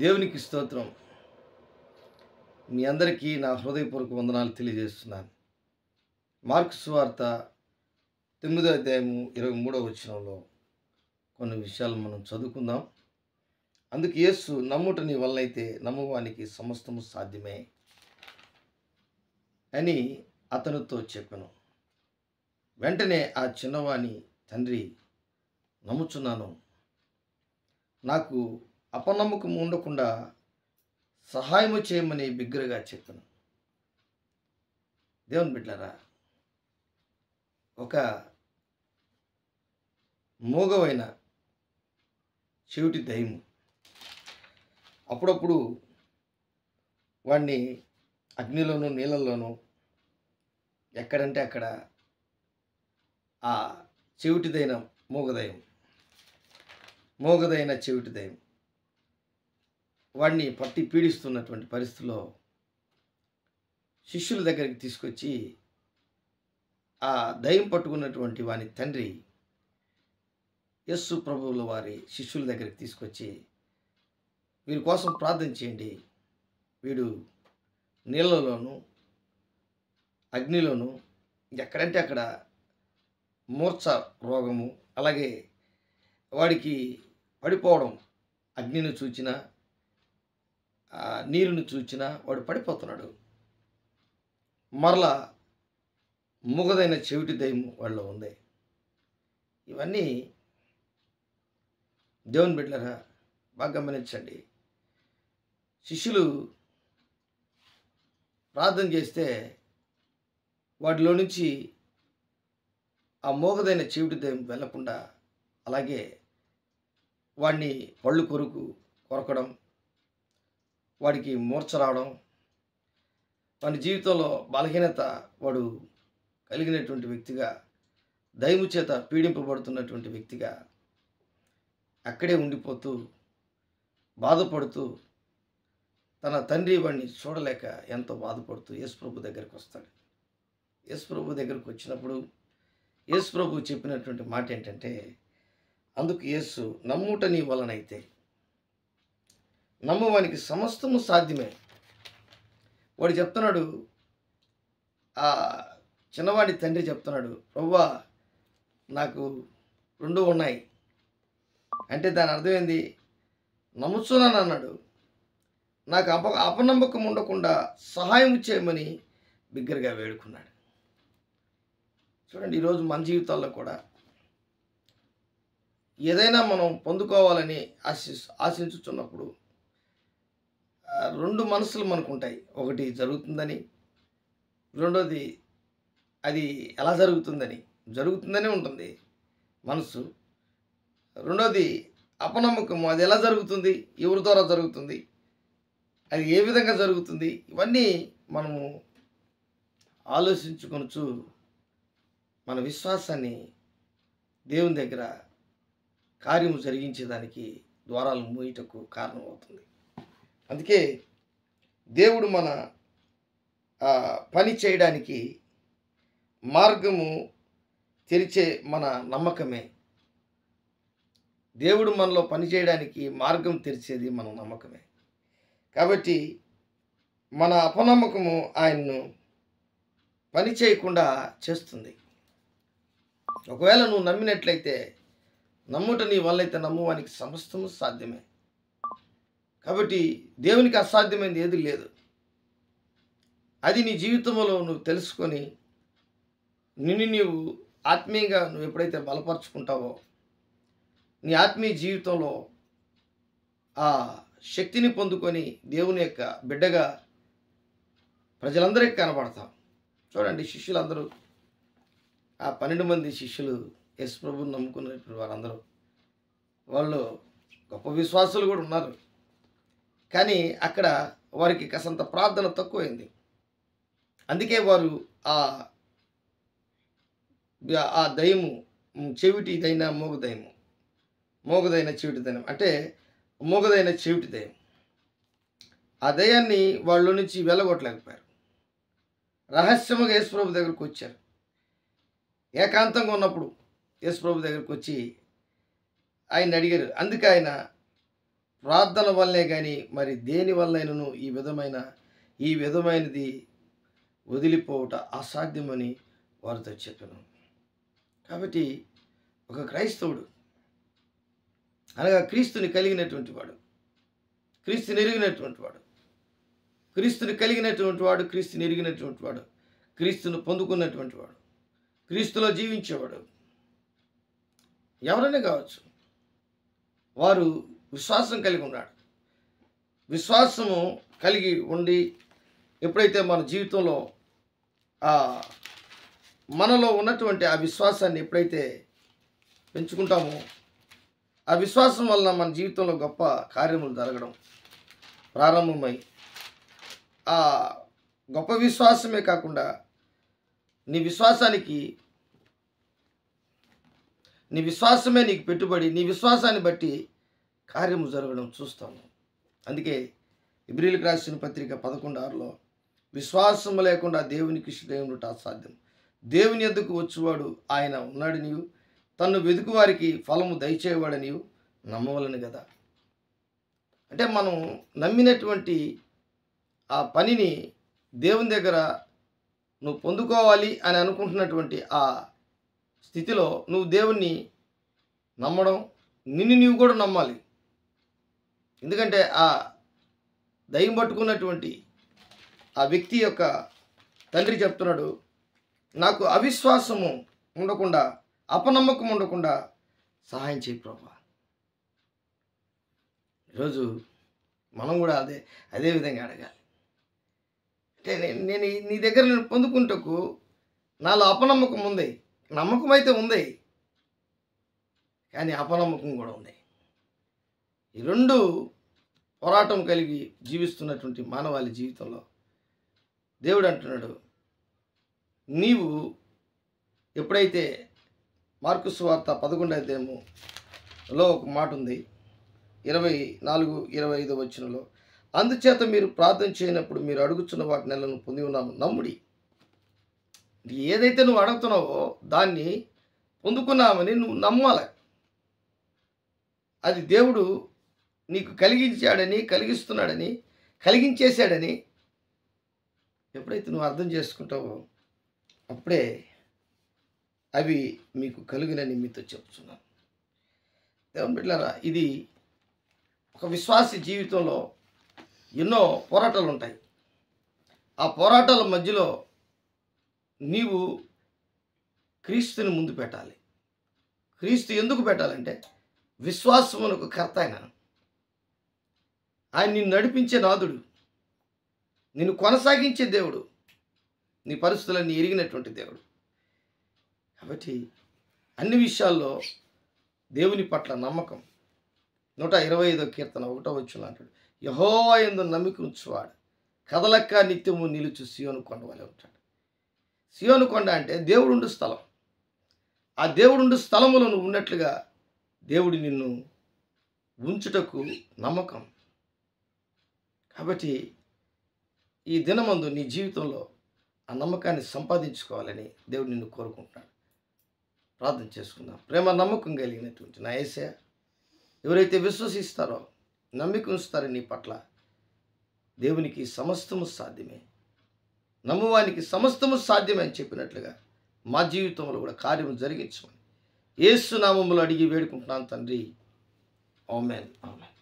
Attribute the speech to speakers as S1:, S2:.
S1: దేవునికి స్తోత్రం. మీ అందరికీ నా హృదయపూర్వక వందనాలు తెలియజేస్తున్నాను. మార్కు సువార్త 9వ అధ్యాయము 23వ వచనంలో కొన్ని విషయాలు మనం చదువుకుందాం. అందుకు యేసు, నమ్ముట నీ వలనైతే నమ్మువానికి సమస్తము సాధ్యమే అని అతనితో చెప్పెను. వెంటనే ఆ చిన్నవాని తండ్రి, నమ్ముచున్నాను, నాకు అపనమ్మకం ఉండకుండా సహాయము చేయమని బిగ్గరగా చెప్పాను. దేవుని బిడ్డలారా, ఒక మూగవైన చెవిటి దయ్యము అప్పుడప్పుడు వాడిని అగ్నిలోనూ నీళ్ళల్లోనూ ఎక్కడంటే అక్కడ ఆ చెవిటిదైన మూగదైన చెవిటి దయ్యం వాడిని పట్టి పీడిస్తున్నటువంటి పరిస్థితిలో శిష్యుల దగ్గరికి తీసుకొచ్చి ఆ దయ్యం పట్టుకున్నటువంటి వాని తండ్రి యేసు ప్రభువుల వారి శిష్యుల దగ్గరికి తీసుకొచ్చి, వీరి కోసం ప్రార్థన చేయండి, వీడు నీళ్ళలోను అగ్నిలోను ఎక్కడంటే అక్కడ మూర్ఛ రోగము, అలాగే వాడికి పడిపోవడం, అగ్నిని చూచినా నీరుని చూచినా వాడు పడిపోతున్నాడు. మరలా మూగదైన చెవిటి దయ్యం వాళ్ళలో ఉంది. ఇవన్నీ దేవుని బిడ్డలారా బాగా గమనించండి. శిష్యులు ప్రార్థన చేస్తే వాటిలో నుంచి ఆ మూగదైన చెవిటి దయ్యం వెళ్ళకుండా, అలాగే వాడిని పళ్ళు కొరకడం, వాడికి మూర్ఛ రావడం, వాని జీవితంలో బలహీనత, వాడు కలిగినటువంటి వ్యక్తిగా, దైవము చేత పీడింపబడుతున్నటువంటి వ్యక్తిగా అక్కడే ఉండిపోతూ బాధపడుతూ తన తండ్రి వాడిని చూడలేక ఎంతో బాధపడుతూ యేసుప్రభు దగ్గరికి వస్తాడు. యేసుప్రభు దగ్గరికి వచ్చినప్పుడు యేసుప్రభు చెప్పినటువంటి మాట ఏంటంటే, అందుకు యేసు, నమ్ముట నీ వలనైతే నమ్మువానికి సమస్తము సాధ్యమే. వాడు చెప్తున్నాడు, ఆ చిన్నవాడి తండ్రి చెప్తున్నాడు, ప్రభువా నాకు 2 ఉన్నాయి అంటే దాని అర్థం ఏంది? నమ్ముచున్నాను అన్నాడు. నాకు అపనమ్మకం ఉండకుండా సహాయం చేయమని బిగ్గరగా వేడుకున్నాడు. చూడండి, ఈరోజు మన జీవితాల్లో కూడా ఏదైనా మనం పొందుకోవాలని ఆశించుతున్నప్పుడు 2 మనసులు మనకు ఉంటాయి. ఒకటి జరుగుతుందని, రెండోది అది ఎలా జరుగుతుందని ఉంటుంది మనసు. రెండోది అపనమ్మకము, అది ఎలా జరుగుతుంది, ఎవరి ద్వారా జరుగుతుంది, అది ఏ విధంగా జరుగుతుంది, ఇవన్నీ మనము ఆలోచించుకొనుచు మన విశ్వాసాన్ని దేవుని దగ్గర కార్యము జరిగించేదానికి ద్వారాలు మూయటకు కారణమవుతుంది. అందుకే దేవుడు మన పని చేయడానికి మార్గము తెరిచే మన నమ్మకమే. దేవుడు మనలో పని చేయడానికి మార్గం తెరిచేది మన నమ్మకమే. కాబట్టి మన అపనమ్మకము ఆయన్ను పని చేయకుండా చేస్తుంది. ఒకవేళ నువ్వు నమ్మినట్లయితే, నమ్ముట నీ వల్లైతే నమ్మువానికి సమస్తము సాధ్యమే. కాబట్టి దేవునికి అసాధ్యమైనది ఏది లేదు. అది నీ జీవితంలో నువ్వు తెలుసుకొని నీవు ఆత్మీయంగా నువ్వు ఎప్పుడైతే బలపరుచుకుంటావో, నీ ఆత్మీయ జీవితంలో ఆ శక్తిని పొందుకొని దేవుని యొక్క బిడ్డగా ప్రజలందరికీ కనబడతావు. చూడండి, శిష్యులందరూ, ఆ 12 మంది శిష్యులు యేసు ప్రభువుని నమ్ముకున్నటువంటి వారందరూ, వాళ్ళు గొప్ప విశ్వాసులు కూడా ఉన్నారు. కానీ అక్కడ వారికి కాసంత ప్రార్థన తక్కువైంది. అందుకే వారు ఆ దయ్యము, చెవిటిదైన మూగదైన చెవిటి దయ్యం అంటే మూగదైన చెవిటి దయ్యం, ఆ దయ్యాన్ని వాళ్ళ నుంచి వెళ్ళగొట్టలేకపోయారు. రహస్యముగా యేసుప్రభు దగ్గరికి వచ్చారు. ఏకాంతంగా ఉన్నప్పుడు యేసుప్రభు దగ్గరికి వచ్చి ఆయన అడిగారు. అందుకే ఆయన ప్రార్థన వల్లే కానీ మరి దేని వల్లైనను ఈ విధమైనది వదిలిపోవుట అసాధ్యమని వారితో చెప్పాను. కాబట్టి ఒక క్రైస్తవుడు అనగా క్రీస్తుని కలిగినటువంటి వాడు, క్రీస్తుని ఎరిగినటువంటి వాడు, క్రీస్తుని కలిగినటువంటి వాడు, క్రీస్తుని ఎరిగినటువంటి వాడు, క్రీస్తును పొందుకున్నటువంటి వాడు, క్రీస్తులో జీవించేవాడు ఎవరైనా కావచ్చు, వారు విశ్వాసం కలిగి ఉన్నాడు. విశ్వాసము కలిగి ఉండి ఎప్పుడైతే మన జీవితంలో మనలో ఉన్నటువంటి ఆ విశ్వాసాన్ని ఎప్పుడైతే పెంచుకుంటామో, ఆ విశ్వాసం వలన మన జీవితంలో గొప్ప కార్యములు జరగడం ప్రారంభమై, ఆ గొప్ప విశ్వాసమే కాకుండా నీ విశ్వాసమే నీకు పెట్టుబడి, నీ విశ్వాసాన్ని బట్టి కార్యము జరగడం చూస్తాము. అందుకే హెబ్రీయులకు రాసిన పత్రిక 11:6లో విశ్వాసము లేకుండా దేవునికి ఇష్టమైనట అసాధ్యం, దేవుని యొద్దకు వచ్చేవాడు ఆయన ఉన్నాడు నీవు, తన్ను వెతుకు వారికి ఫలము దయచేవాడు నీవు నమ్మవలను కదా. అంటే మనం నమ్మినటువంటి ఆ పనిని దేవుని దగ్గర నువ్వు పొందుకోవాలి అని అనుకుంటున్నటువంటి ఆ స్థితిలో నువ్వు దేవుణ్ణి నమ్మడం, నిన్ను నీవు కూడా నమ్మాలి. ఎందుకంటే ఆ దయ్యం పట్టుకున్నటువంటి ఆ వ్యక్తి యొక్క తండ్రి చెప్తున్నాడు, నాకు అవిశ్వాసము ఉండకుండా, అపనమ్మకం ఉండకుండా సహాయం చేయి ప్రభువా. ఈరోజు మనం కూడా అదే విధంగా అడగాలి. అంటే నేను నీ దగ్గర నేను పొందుకుంటకు నాలో అపనమ్మకం ఉంది, నమ్మకం అయితే ఉంది కానీ అపనమ్మకం కూడా ఉంది. ఈ రెండు పోరాటం కలిగి జీవిస్తున్నటువంటి మానవాళి జీవితంలో దేవుడు అంటున్నాడు, నీవు ఎప్పుడైతే మార్కు సువార్త 11వ అధ్యాయంలో ఒక మాట ఉంది, 24-25 వచనంలో, అందుచేత మీరు ప్రార్థన చేయనప్పుడు మీరు అడుగుచున్న వాటి నెలను పొంది ఉన్నాము నమ్ముడి. ఏదైతే నువ్వు అడుగుతున్నావో దాన్ని పొందుకున్నామని నువ్వు నమ్మాలి. అది దేవుడు నీకు కలిగించాడని, కలిగిస్తున్నాడని, కలిగించేశాడని ఎప్పుడైతే నువ్వు అర్థం చేసుకుంటావో అప్పుడే అవి మీకు కలుగునని మీతో చెప్తున్నాను. దేవుని బిడ్డలారా, ఇది ఒక విశ్వాసి జీవితంలో ఎన్నో పోరాటాలు ఉంటాయి. ఆ పోరాటాల మధ్యలో నీవు క్రీస్తుని ముందు పెట్టాలి. క్రీస్తు ఎందుకు పెట్టాలంటే విశ్వాసమునకు కర్త ఆయన నిన్ను నడిపించే నాథుడు, నిన్ను కొనసాగించే దేవుడు, నీ పరిస్థితులన్నీ ఎరిగినటువంటి దేవుడు. కాబట్టి అన్ని విషయాల్లో దేవుని పట్ల నమ్మకం. 125వ కీర్తన 1వ వచనం అంటాడు, యెహోవా యందు నమ్మిక ఉంచువాడు కదలక్క నిత్యము నిలుచు సియోను కొండ వలె ఉంటాడు. సియోను కొండ అంటే దేవుడుండు స్థలం. ఆ దేవుడుండు స్థలములో నువ్వు ఉన్నట్లుగా దేవుడు నిన్ను ఉంచుటకు నమ్మకం. కాబట్టి ఈ దినమందు నీ జీవితంలో ఆ నమ్మకాన్ని సంపాదించుకోవాలని దేవుడు నిన్ను కోరుకుంటున్నాడు. ప్రార్థన చేసుకుందాం. ప్రేమ నమ్మకం కలిగినటువంటి నా యేసయ్య, ఎవరైతే విశ్వసిస్తారో, నమ్మిక ఉంచుతారో నీ పట్ల, దేవునికి సమస్తము సాధ్యమే, నమ్మువానికి సమస్తము సాధ్యమే అని చెప్పినట్లుగా మా జీవితంలో కూడా కార్యము జరిగించమని యేసు నామములో అడిగి వేడుకుంటున్నాను తండ్రి. ఆమేన్. ఆమేన్.